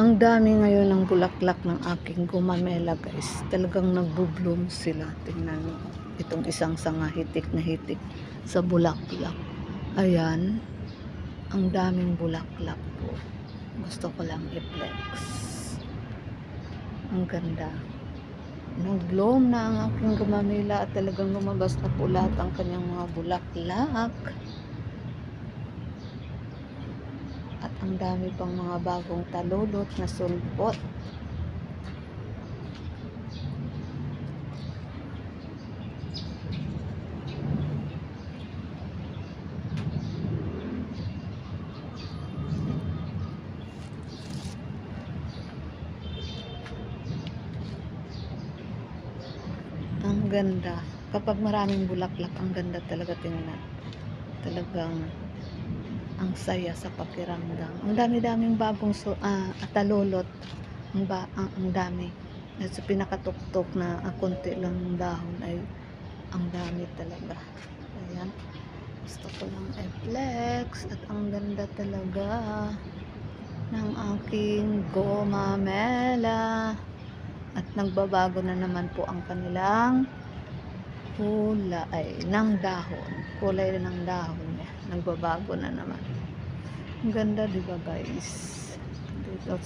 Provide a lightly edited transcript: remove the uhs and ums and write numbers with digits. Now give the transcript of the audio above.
Ang dami ngayon ng bulaklak ng aking gumamela guys. Talagang nagbo-bloom sila. Tingnan mo. Itong isang sanga hitik na hitik sa bulaklak. Ayan. Ang daming bulaklak po. Gusto ko lang i-flex. Ang ganda. Nag-bloom na ang aking gumamela at talagang lumabas na po lahat ang kanyang mga bulaklak. At ang dami pang mga bagong talulot na sulpot. Ang ganda. Kapag maraming bulaklak, ang ganda talaga tingnan. Talagang ang saya sa pakiramdam. Ang dami-daming bagong talulot. Ang dami. At sa pinakatuktok na konti lang ng dahon ay ang dami talaga. Ayan. Gusto ko lang i-flex at ang ganda talaga ng aking gumamela. At nagbabago na naman po ang kanilang kulay ng dahon. Kulay ng dahon niya. Nagbabago na naman. Ang ganda, diba guys? Dito